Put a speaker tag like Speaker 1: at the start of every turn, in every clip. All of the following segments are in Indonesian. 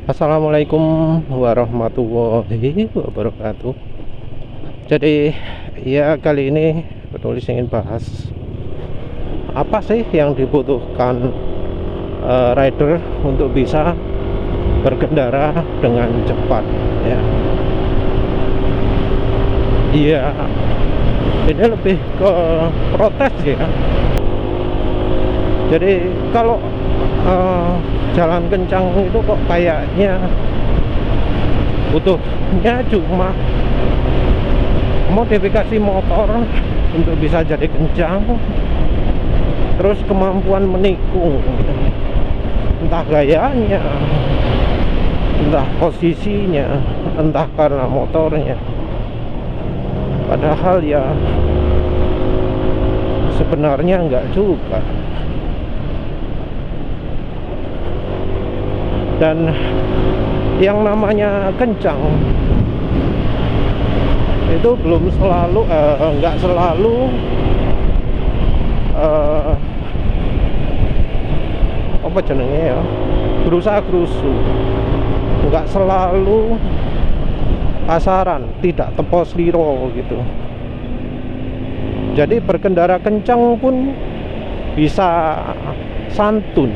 Speaker 1: Assalamualaikum warahmatullahi wabarakatuh. Jadi ya kali ini penulis ingin bahas apa sih yang dibutuhkan rider untuk bisa berkendara dengan cepat ya. Iya, ini lebih ke protes ya. Jadi kalau jalan kencang itu kok kayaknya butuhnya cuma modifikasi motor untuk bisa jadi kencang, terus kemampuan menikung gitu. Entah gayanya, entah posisinya, entah karena motornya. Padahal ya sebenarnya enggak juga. Dan yang namanya kencang itu belum selalu nggak selalu apa jenenge ya, berusaha gerusu, nggak selalu pasaran, tidak tepos liro gitu. Jadi berkendara kencang pun bisa santun.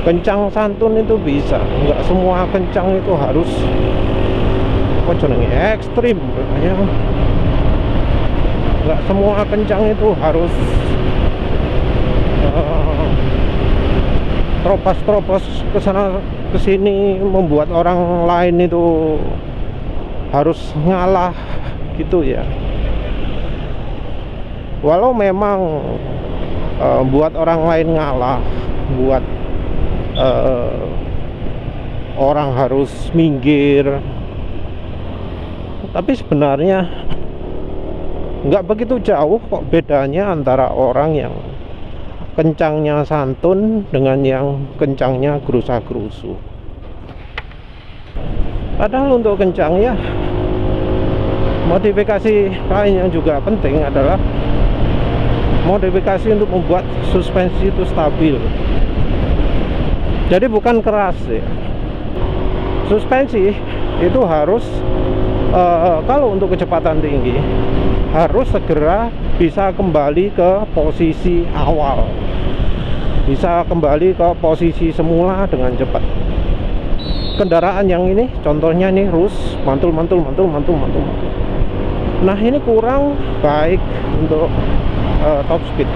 Speaker 1: Kencang santun itu bisa, nggak semua kencang itu harus apa jenenge ekstrim ya. Nggak semua kencang itu harus terobos kesana kesini membuat orang lain itu harus ngalah gitu ya. Walau memang buat orang lain ngalah, buat orang harus minggir, tapi sebenarnya nggak begitu jauh kok bedanya antara orang yang kencangnya santun dengan yang kencangnya gerusa-gerusu. Padahal untuk kencang ya, modifikasi lain yang juga penting adalah modifikasi untuk membuat suspensi itu stabil. Jadi bukan keras ya. Suspensi itu harus kalau untuk kecepatan tinggi harus segera bisa kembali ke posisi awal, bisa kembali ke posisi semula dengan cepat. Kendaraan yang ini contohnya nih Rus, mantul. Nah ini kurang baik untuk top speed.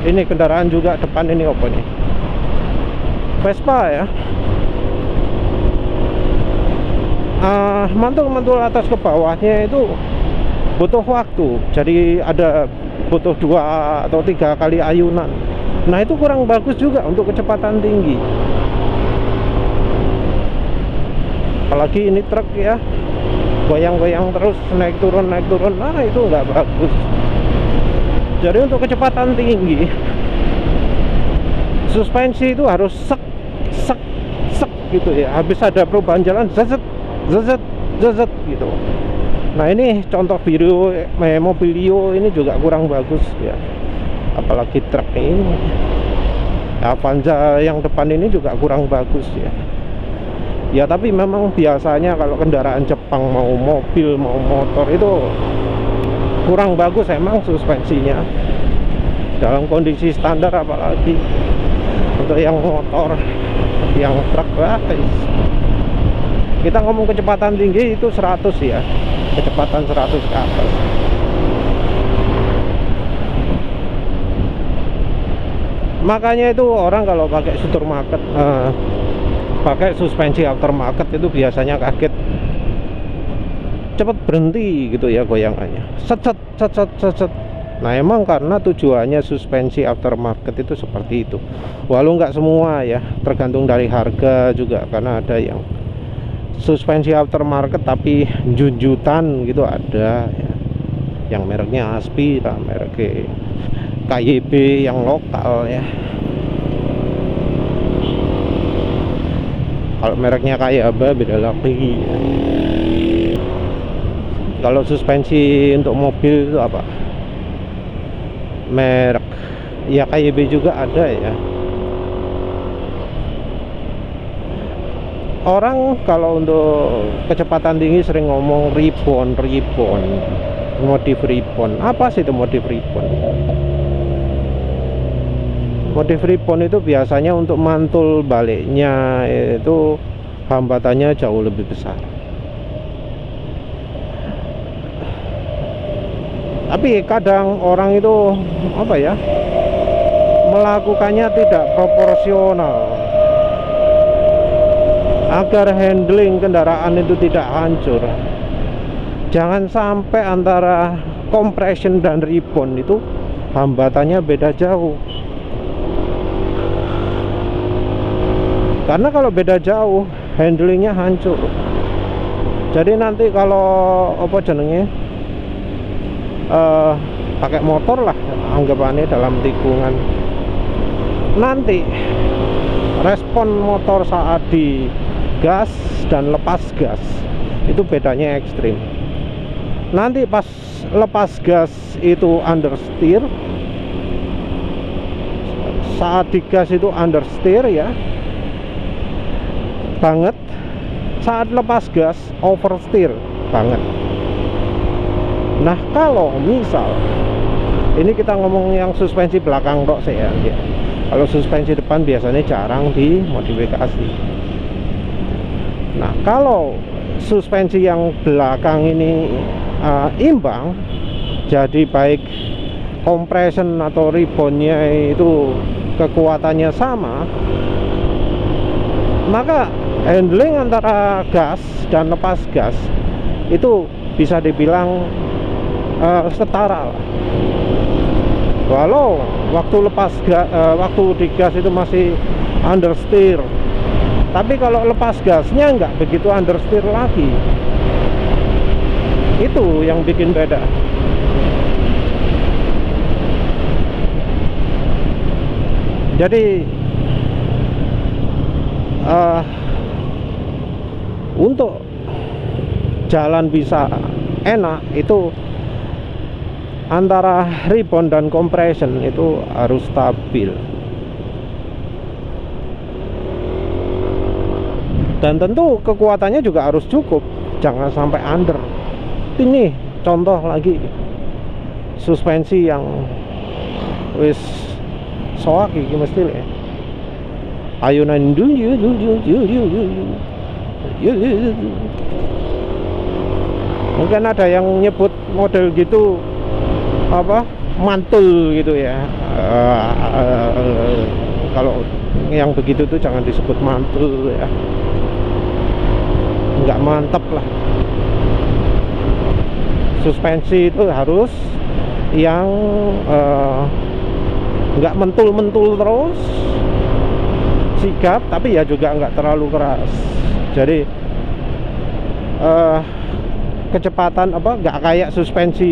Speaker 1: Ini kendaraan juga depan ini apa nih? Vespa ya. Mantul atas ke bawahnya itu butuh waktu. Jadi butuh 2 atau 3 kali ayunan. Nah itu kurang bagus juga untuk kecepatan tinggi. Apalagi ini truk ya, goyang-goyang terus, naik turun. Nah itu nggak bagus. Jadi untuk kecepatan tinggi, suspensi itu harus sek gitu ya. Habis ada perubahan jalan, zezet gitu. Nah ini contoh video Mobilio ini juga kurang bagus ya. Apalagi truk ini, Avanza yang depan ini juga kurang bagus ya. Ya tapi memang biasanya kalau kendaraan Jepang, mau mobil mau motor itu kurang bagus emang suspensinya dalam kondisi standar, apalagi untuk yang motor, yang truk. Kita ngomong kecepatan tinggi itu 100 ya, kecepatan 100 ke atas. Makanya itu orang kalau pakai supermarket, pakai suspensi aftermarket itu biasanya kaget, cepet berhenti gitu ya goyangannya, set. Nah emang karena tujuannya suspensi aftermarket itu seperti itu. Walau nggak semua ya, tergantung dari harga juga, karena ada yang suspensi aftermarket tapi junjutan gitu ada ya, yang mereknya Aspi, merek KYB yang lokal ya. Kalau mereknya Kayaba beda lagi ya. Kalau suspensi untuk mobil itu apa, merek ya KYB juga ada ya. orang kalau untuk kecepatan tinggi sering ngomong rebound, modif rebound. Apa sih itu modif rebound? Modif rebound itu biasanya untuk mantul baliknya itu hambatannya jauh lebih besar. Tapi kadang orang itu apa ya, melakukannya tidak proporsional agar handling kendaraan itu tidak hancur. Jangan sampai antara compression dan rebound itu hambatannya beda jauh. Karena kalau beda jauh handlingnya hancur. Jadi nanti kalau apa jenenge pakai motor lah anggapannya dalam tikungan, nanti respon motor saat di gas dan lepas gas itu bedanya ekstrim. Nanti pas lepas gas itu understeer, saat di gas itu understeer ya banget, saat lepas gas oversteer banget. Nah kalau misal ini kita ngomong yang suspensi belakang kok sih ya. Kalau suspensi depan biasanya jarang dimodifikasi. Nah kalau suspensi yang belakang ini imbang, jadi baik compression atau reboundnya itu kekuatannya sama, maka handling antara gas dan lepas gas itu bisa dibilang setara lah. Walau waktu waktu di gas itu masih understeer, tapi kalau lepas gasnya nggak begitu understeer lagi. Itu yang bikin beda. Jadi untuk jalan bisa enak itu antara rebound dan compression itu harus stabil, dan tentu kekuatannya juga harus cukup, jangan sampai under. Ini contoh lagi suspensi yang wis soak iki mesti ya. Ayunan mungkin ada yang nyebut model gitu apa mantul gitu ya. Kalau yang begitu tuh jangan disebut mantul ya, nggak mantep lah. Suspensi itu harus yang nggak mentul-mentul terus, sigap tapi ya juga nggak terlalu keras. Jadi kecepatan apa nggak kayak suspensi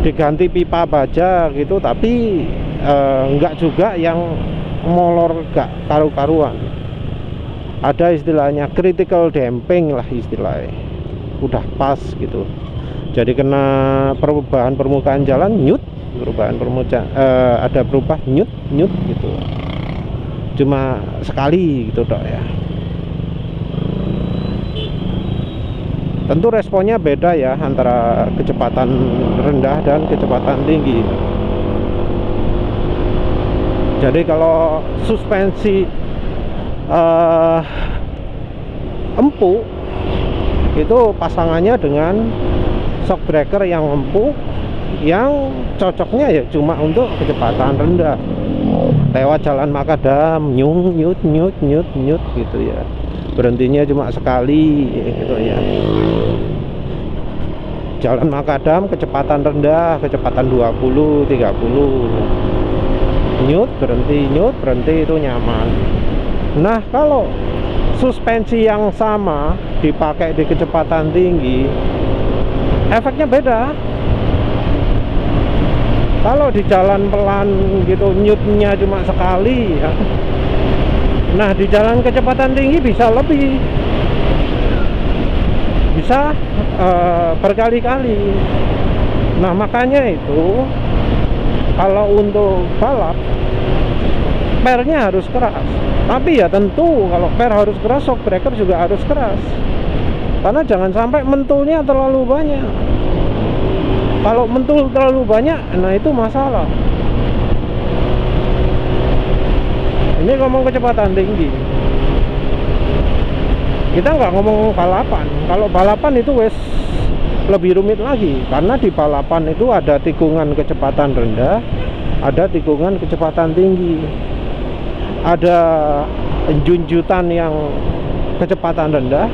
Speaker 1: diganti pipa baja gitu, tapi nggak juga yang molor gak karu-karuan. Ada istilahnya critical damping lah istilahnya, udah pas gitu. Jadi kena perubahan permukaan jalan nyut, perubahan permukaan ada berubah nyut gitu, cuma sekali gitu dok ya. Tentu responnya beda ya antara kecepatan rendah dan kecepatan tinggi. Jadi kalau suspensi empuk itu pasangannya dengan shock breaker yang empuk, yang cocoknya ya cuma untuk kecepatan rendah, lewat jalan makadam nyut gitu ya, berhentinya cuma sekali gitu ya. Jalan makadam kecepatan rendah, kecepatan 20 30, nyut berhenti itu nyaman. Nah kalau suspensi yang sama dipakai di kecepatan tinggi, efeknya beda. Kalau di jalan pelan gitu nyutnya cuma sekali ya. Nah di jalan kecepatan tinggi bisa lebih, bisa berkali-kali. Nah makanya itu kalau untuk balap pernya harus keras. Tapi ya tentu kalau per harus keras, shock breaker juga harus keras. Karena jangan sampai mentulnya terlalu banyak. Kalau mentul terlalu banyak, nah itu masalah. Ini ngomong kecepatan tinggi. Kita nggak ngomong balapan. Kalau balapan itu wes lebih rumit lagi, karena di balapan itu ada tikungan kecepatan rendah, ada tikungan kecepatan tinggi, ada junjutan yang kecepatan rendah,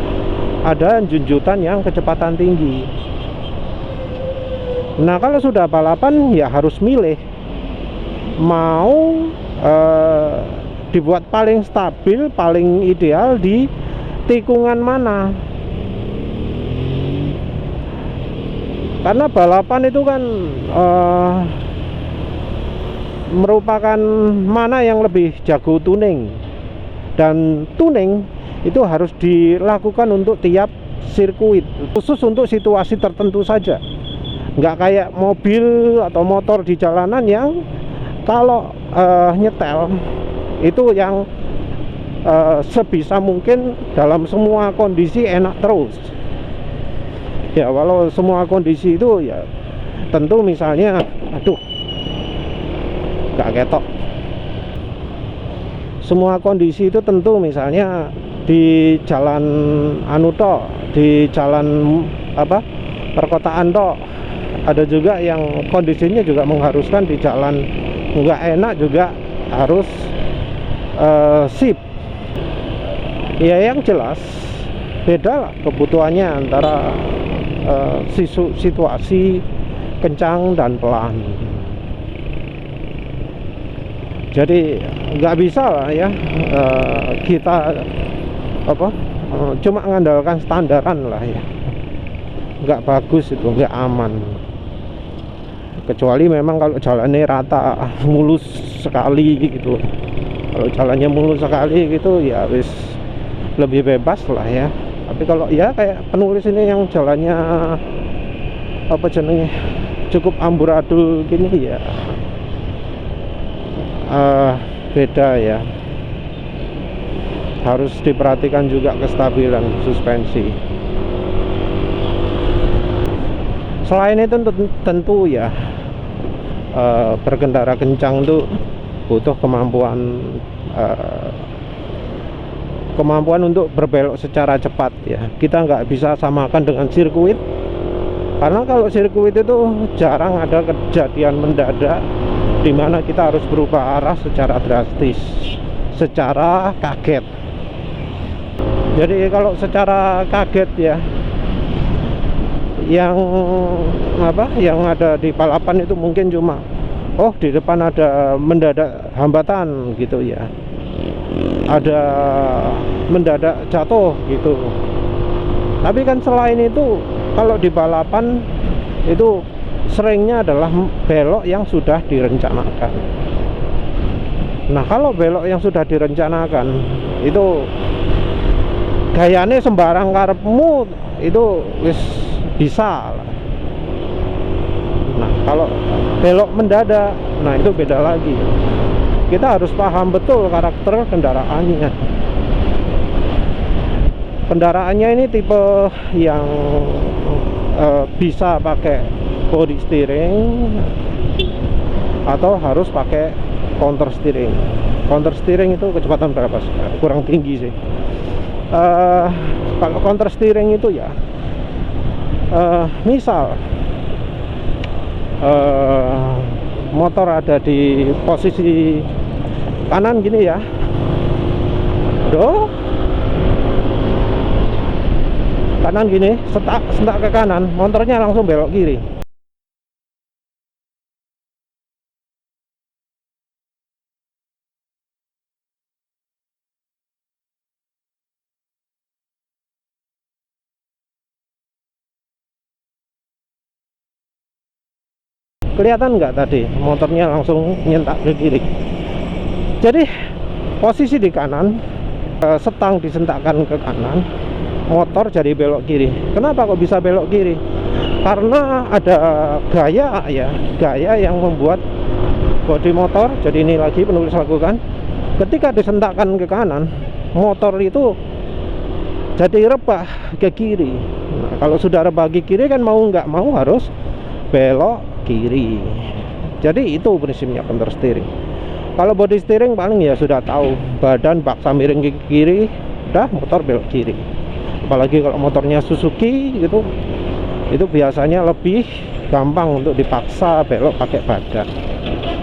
Speaker 1: ada junjutan yang kecepatan tinggi. Nah kalau sudah balapan ya harus milih mau dibuat paling stabil, paling ideal di tikungan mana. Karena balapan itu kan merupakan mana yang lebih jago tuning, dan tuning itu harus dilakukan untuk tiap sirkuit, khusus untuk situasi tertentu saja. Nggak kayak mobil atau motor di jalanan yang kalau nyetel itu yang sebisa mungkin dalam semua kondisi enak terus. Ya walau semua kondisi itu ya tentu misalnya aduh gak ketok, semua kondisi itu tentu misalnya di jalan anuto, di jalan apa perkotaan toh, ada juga yang kondisinya juga mengharuskan di jalan nggak enak juga harus sip. Ya yang jelas beda lah kebutuhannya antara situasi kencang dan pelan. Jadi nggak bisa lah ya kita cuma mengandalkan standaran lah ya, nggak bagus itu, nggak aman. Kecuali memang kalau jalannya rata mulus sekali gitu. Kalau jalannya mulus sekali gitu ya wis lebih bebas lah ya. Tapi kalau ya kayak penulis ini yang jalannya apa jenenge cukup amburadul gini ya beda ya, harus diperhatikan juga kestabilan suspensi. Selain itu tentu ya berkendara kencang tuh butuh kemampuan untuk berbelok secara cepat ya. Kita nggak bisa samakan dengan sirkuit, karena kalau sirkuit itu jarang ada kejadian mendadak di mana kita harus berubah arah secara drastis, secara kaget. Jadi kalau secara kaget ya, yang ada di balapan itu mungkin cuma oh di depan ada mendadak hambatan gitu ya, ada mendadak jatuh gitu. Tapi kan selain itu kalau di balapan itu seringnya adalah belok yang sudah direncanakan. Nah kalau belok yang sudah direncanakan itu gayanya sembarang karepmu itu wis bisa lah. Nah kalau belok mendadak, nah itu beda lagi. Kita harus paham betul karakter kendaraannya. Kendaraannya ini tipe yang bisa pakai body steering atau harus pakai counter steering. Counter steering itu kecepatan berapa? Kurang tinggi sih. Kalau counter steering itu ya misal motor ada di posisi kanan gini ya, kanan gini, sentak ke kanan, motornya langsung belok kiri. Kelihatan nggak tadi motornya langsung nyentak ke kiri. Jadi posisi di kanan, setang disentakkan ke kanan, motor jadi belok kiri. Kenapa kok bisa belok kiri? Karena ada gaya yang membuat bodi motor, jadi ini lagi penulis lakukan, ketika disentakkan ke kanan, motor itu jadi rebah ke kiri. Nah, kalau sudah rebah ke kiri kan mau nggak mau harus belok kiri. Jadi itu prinsipnya counter steering. Kalau body steering paling ya sudah tahu, badan paksa miring ke kiri, udah motor belok kiri. Apalagi kalau motornya Suzuki gitu, itu biasanya lebih gampang untuk dipaksa belok pakai badan.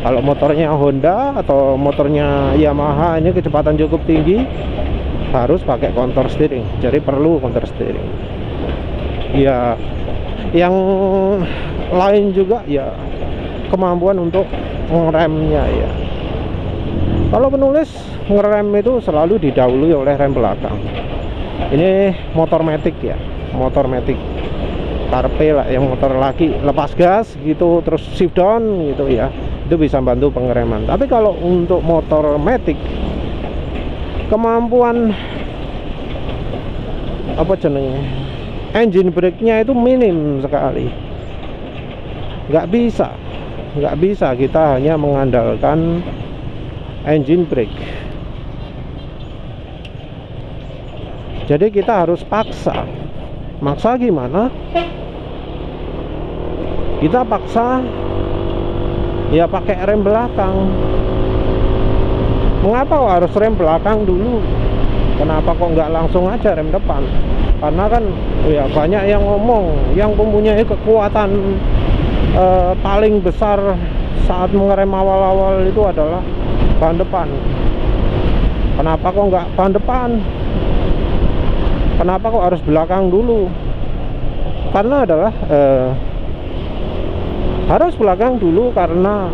Speaker 1: Kalau motornya Honda atau motornya Yamaha ini kecepatan cukup tinggi, harus pakai counter steering. Jadi perlu counter steering. Ya, yang lain juga ya kemampuan untuk ngeremnya ya. Kalau penulis ngerem itu selalu didahului oleh rem belakang. Ini motor matic ya, motor matic Carpe lah, yang motor laki lepas gas gitu terus shift down gitu ya, itu bisa bantu pengereman. Tapi kalau untuk motor matic, kemampuan apa jenenge engine brake-nya itu minim sekali. Nggak bisa kita hanya mengandalkan engine brake. Jadi kita harus paksa gimana? Kita paksa ya pakai rem belakang. Mengapa harus rem belakang dulu? Kenapa kok nggak langsung aja rem depan? Karena kan ya banyak yang ngomong yang mempunyai kekuatan paling besar saat mengerem awal-awal itu adalah ban depan. Kenapa kok nggak ban depan? Kenapa kok harus belakang dulu? Karena adalah harus belakang dulu karena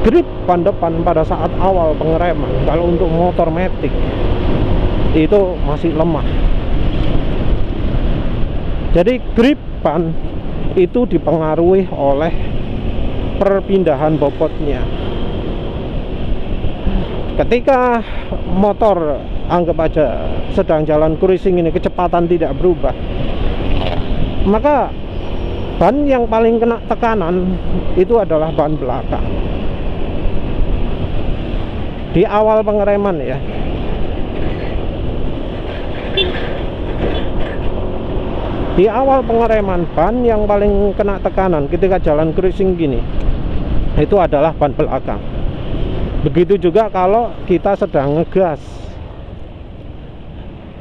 Speaker 1: grip ban depan pada saat awal pengereman kalau untuk motor matic itu masih lemah. Jadi grip ban itu dipengaruhi oleh perpindahan bobotnya. Ketika motor anggap aja sedang jalan cruising ini, kecepatan tidak berubah, maka ban yang paling kena tekanan itu adalah ban belakang di awal pengereman ya. Di awal pengereman, ban yang paling kena tekanan ketika jalan cruising gini itu adalah ban belakang. Begitu juga kalau kita sedang ngegas,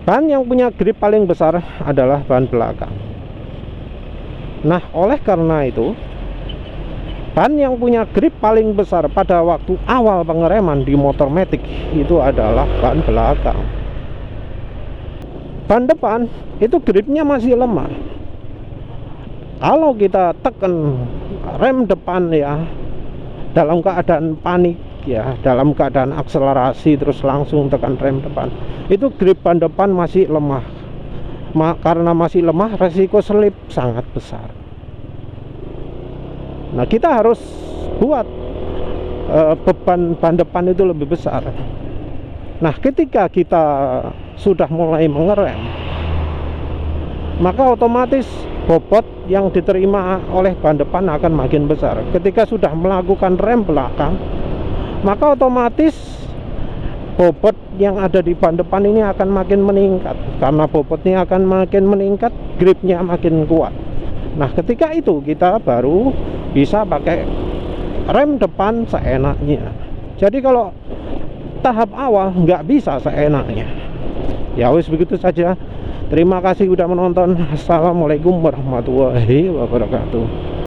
Speaker 1: ban yang punya grip paling besar adalah ban belakang. Nah, oleh karena itu, ban yang punya grip paling besar pada waktu awal pengereman di motor matic itu adalah ban belakang. Ban depan itu gripnya masih lemah. Kalau kita tekan rem depan ya dalam keadaan panik ya, dalam keadaan akselerasi terus langsung tekan rem depan, itu grip ban depan masih lemah. Karena masih lemah, resiko selip sangat besar. Nah, kita harus buat beban ban depan itu lebih besar. Nah, ketika kita sudah mulai mengerem, maka otomatis bobot yang diterima oleh ban depan akan makin besar. Ketika sudah melakukan rem belakang, maka otomatis bobot yang ada di ban depan ini akan makin meningkat. Karena bobotnya akan makin meningkat, gripnya makin kuat. Nah, ketika itu kita baru bisa pakai rem depan seenaknya. Jadi kalau tahap awal nggak bisa seenaknya. Ya wis, begitu saja. Terima kasih sudah menonton. Assalamualaikum warahmatullahi wabarakatuh.